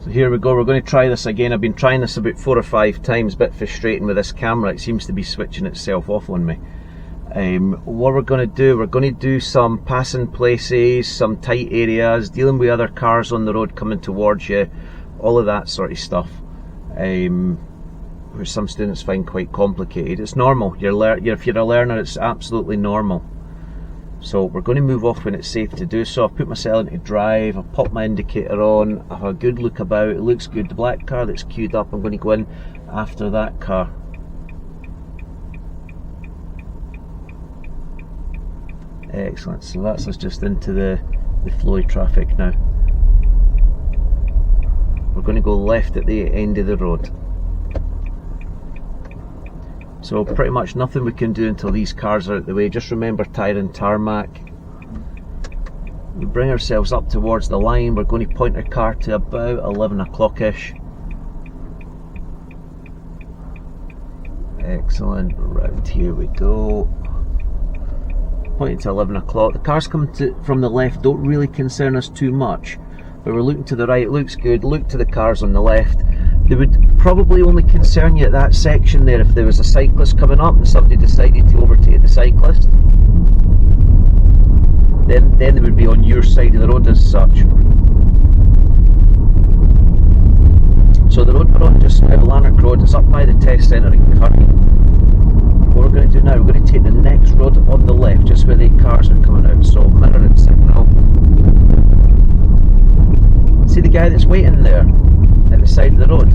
So here we go, we're going to try this again. I've been trying this about 4 or 5 times, a bit frustrating with this camera. It seems to be switching itself off on me. What we're going to do, we're going to do some passing places, some tight areas, dealing with other cars on the road coming towards you, all of that sort of stuff, which some students find quite complicated. It's normal. If you're a learner, it's absolutely normal. So we're going to move off when it's safe to do so. I've put myself into drive, I've popped my indicator on, I have a good look about, it looks good. The black car that's queued up, I'm going to go in after that car. Excellent, so that's us just into the flowy traffic now. We're going to go left at the end of the road. So pretty much nothing we can do until these cars are out the way. Just remember tyre and tarmac. We bring ourselves up towards the line. We're going to point our car to about 11 o'clock-ish. Excellent, right, here we go. Pointing to 11 o'clock. The cars coming from the left don't really concern us too much, but we're looking to the right, it looks good. Look to the cars on the left. They would probably only concern you at that section there if there was a cyclist coming up and somebody decided to overtake the cyclist. Then they would be on your side of the road as such. So the road we're on just now, Lanark Road, is up by the test centre in Curry. What we're going to do now, we're going to take the next road on the left, just where the cars are coming out. So mirror and signal. See the guy that's waiting there at the side of the road?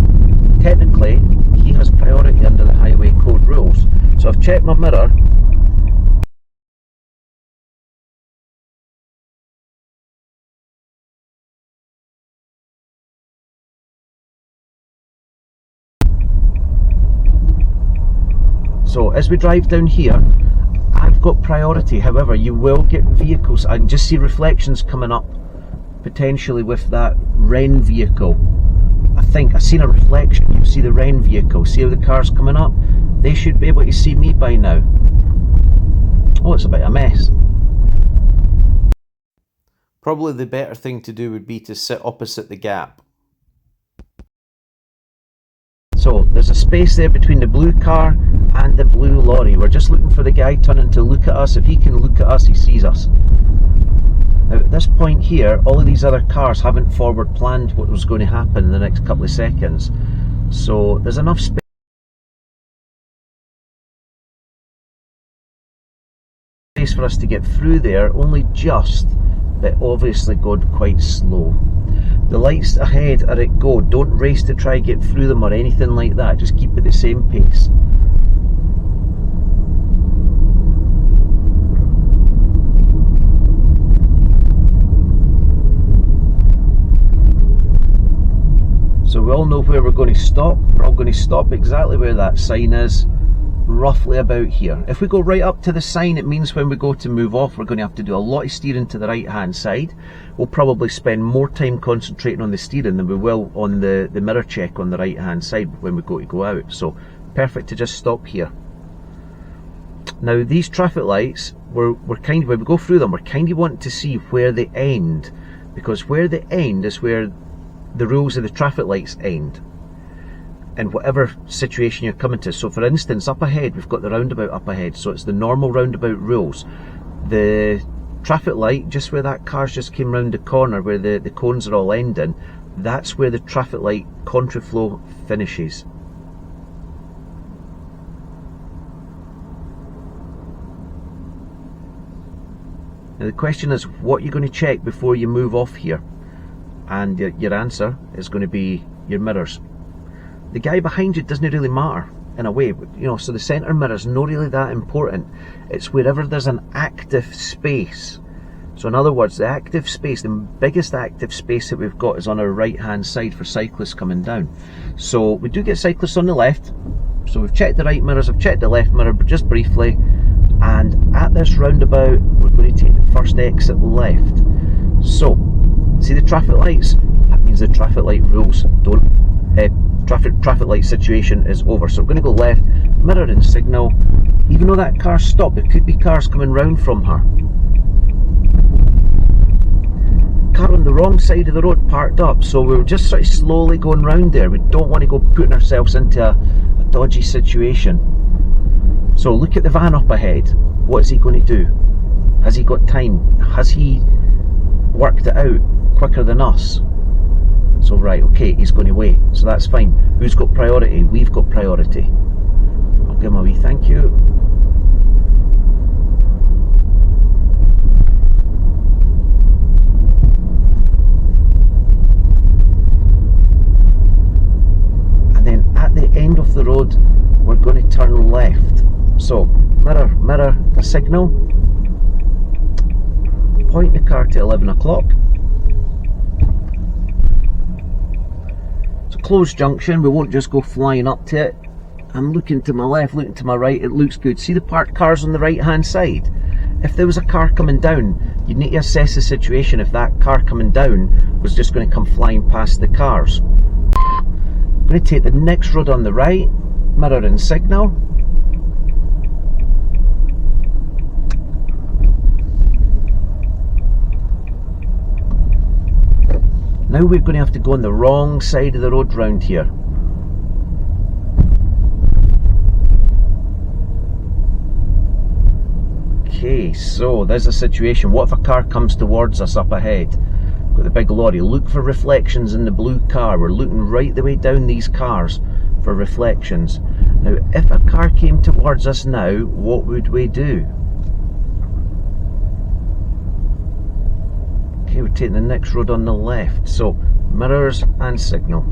Technically, he has priority under the highway code rules. So I've checked my mirror. So as we drive down here, I've got priority. However, you will get vehicles. I can just see reflections coming up, potentially with that Wren vehicle. I think I've seen a reflection. You see the Wren vehicle. See how the car's coming up? They should be able to see me by now. Oh, it's a bit of a mess. Probably the better thing to do would be to sit opposite the gap. So there's a space there between the blue car and the blue lorry. We're just looking for the guy turning to look at us. If he can look at us, he sees us. Now at this point here, all of these other cars haven't forward planned what was going to happen in the next couple of seconds. So there's enough space for us to get through there, only just, but obviously going quite slow. The lights ahead are at go. Don't race to try and get through them or anything like that. Just keep at the same pace. So we all know where we're going to stop. We're all going to stop exactly where that sign is, roughly about here. If we go right up to the sign, it means when we go to move off, we're going to have to do a lot of steering to the right hand side. We'll probably spend more time concentrating on the steering than we will on the mirror check on the right hand side when we go out. So perfect to just stop here. Now these traffic lights, we're kind of, when we go through them, we're kind of wanting to see where they end, because where they end is where the rules of the traffic lights end, in whatever situation you're coming to. So for instance, up ahead, we've got the roundabout up ahead, so it's the normal roundabout rules. The traffic light, just where that car's just came round the corner, where the cones are all ending, that's where the traffic light contraflow finishes. Now the question is, what you're going to check before you move off here? And your answer is going to be your mirrors. The guy behind you doesn't really matter in a way, you know, so the centre mirror is not really that important. It's wherever there's an active space. So in other words, the active space, the biggest active space that we've got is on our right hand side for cyclists coming down. So we do get cyclists on the left. So we've checked the right mirrors, I've checked the left mirror just briefly, and at this roundabout we're going to take the first exit left. So see the traffic lights? That means the traffic light rules traffic light situation is over. So we're going to go left, mirror and signal. Even though that car stopped, there could be cars coming round from her. car on the wrong side of the road parked up, so we're just sort of slowly going round there. We don't want to go putting ourselves into a dodgy situation. So look at the van up ahead. What is he going to do? Has he got time? Has he worked it out quicker than us? So right, okay, he's going to wait, so that's fine. Who's got priority? We've got priority. I'll give him a wee thank you. And then at the end of the road, we're going to turn left. So, mirror the signal. Point the car to 11 o'clock. It's a closed junction, we won't just go flying up to it. I'm looking to my left, looking to my right, it looks good. See the parked cars on the right hand side? If there was a car coming down, you'd need to assess the situation if that car coming down was just going to come flying past the cars. I'm going to take the next road on the right, mirror and signal. Now we're going to have to go on the wrong side of the road round here. Okay, so there's a situation. What if a car comes towards us up ahead? Got the big lorry. Look for reflections in the blue car. We're looking right the way down these cars for reflections. Now, if a car came towards us now, what would we do? Okay, we're taking the next road on the left. So, mirrors and signal.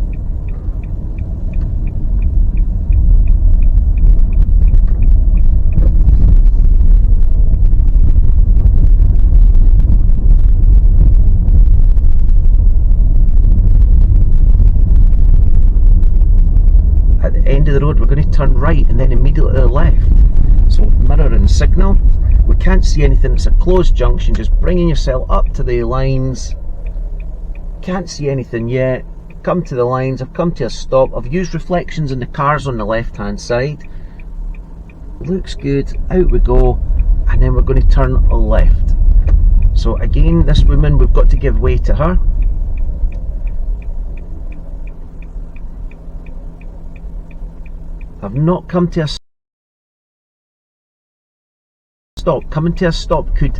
At the end of the road, we're going to turn right and then immediately to the left. So, mirror and signal. We can't see anything, it's a closed junction, just bringing yourself up to the lines. Can't see anything yet. Come to the lines, I've come to a stop. I've used reflections in the cars on the left hand side. Looks good, out we go, and then we're going to turn left. So again, this woman, we've got to give way to her. I've not come to a stop. Coming to a stop could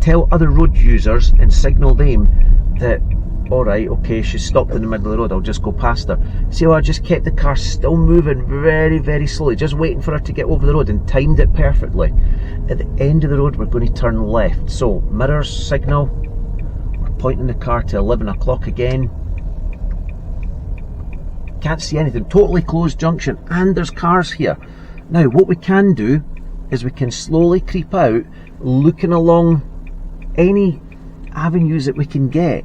tell other road users and signal them that, alright, okay, she's stopped in the middle of the road, I'll just go past her. See how I just kept the car still moving very, very slowly, just waiting for her to get over the road and timed it perfectly. At the end of the road, we're going to turn left. So, mirrors, signal, we're pointing the car to 11 o'clock again. Can't see anything, totally closed junction, and there's cars here. Now, what we can do is we can slowly creep out, looking along any avenues that we can get.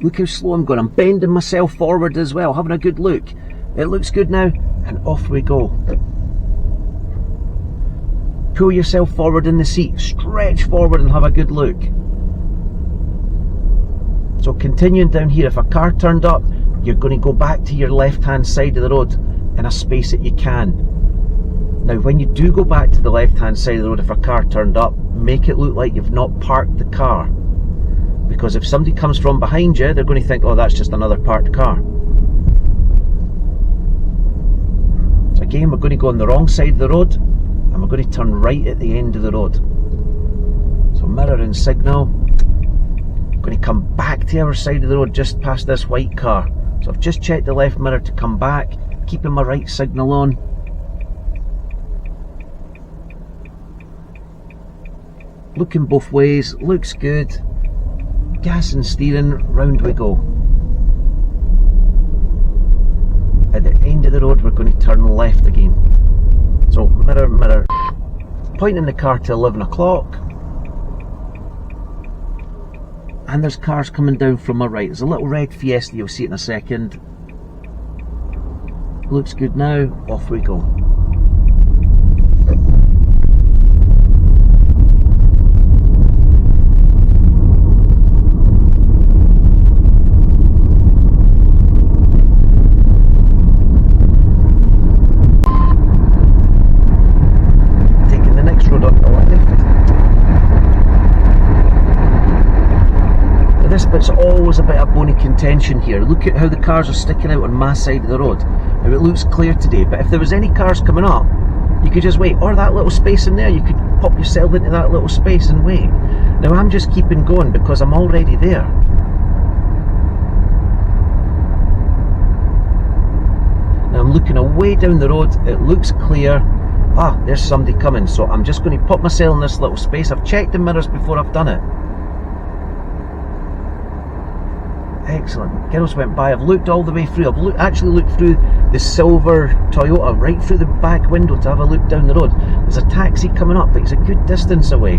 Look how slow I'm going. I'm bending myself forward as well, having a good look. It looks good now, and off we go. Pull yourself forward in the seat, stretch forward and have a good look. So continuing down here, if a car turned up, you're going to go back to your left hand side of the road in a space that you can. Now when you do go back to the left hand side of the road, if a car turned up, make it look like you've not parked the car, because if somebody comes from behind you, they're going to think, oh, that's just another parked car. So again, we're going to go on the wrong side of the road and we're going to turn right at the end of the road. So mirror and signal. Going to come back to our side of the road just past this white car. So I've just checked the left mirror to come back, keeping my right signal on. Looking both ways, looks good. Gas and steering, round we go. At the end of the road, we're going to turn left again. So mirror, mirror. Pointing the car to 11 o'clock. And there's cars coming down from my right. There's a little red Fiesta, you'll see it in a second. Looks good now, off we go. Taking the next road on the left. but it's always a bit of bone of contention here. Look at how the cars are sticking out on my side of the road. Now it looks clear today, but if there was any cars coming up, you could just wait, or that little space in there, you could pop yourself into that little space and wait. Now I'm just keeping going because I'm already there. Now I'm looking away down the road, it looks clear. Ah, there's somebody coming, so I'm just going to pop myself in this little space. I've checked the mirrors before I've done it. Excellent. Girls went by. I've looked all the way through. I've actually looked through the silver Toyota, right through the back window to have a look down the road. There's a taxi coming up, but he's a good distance away.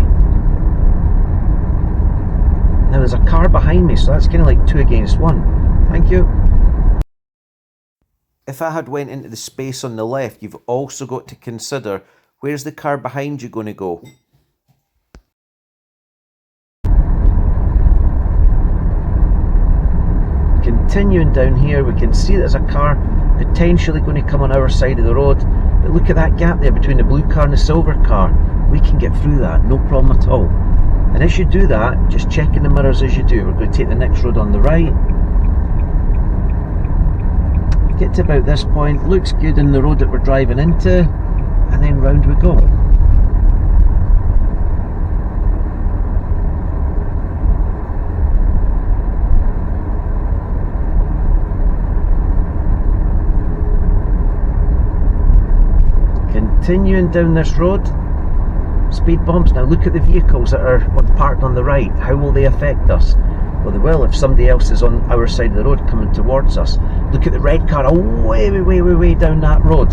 Now there's a car behind me, so that's kind of like 2 against 1. Thank you. If I had went into the space on the left, you've also got to consider, where's the car behind you going to go? Continuing down here, we can see there's a car potentially going to come on our side of the road, but look at that gap there between the blue car and the silver car. We can get through that, no problem at all. And as you do that, just checking the mirrors as you do. We're going to take the next road on the right. Get to about this point, looks good in the road that we're driving into, and then round we go. Continuing down this road, speed bumps. Now look at the vehicles that are parked on the right. How will they affect us? Well, they will if somebody else is on our side of the road coming towards us. Look at the red car way down that road.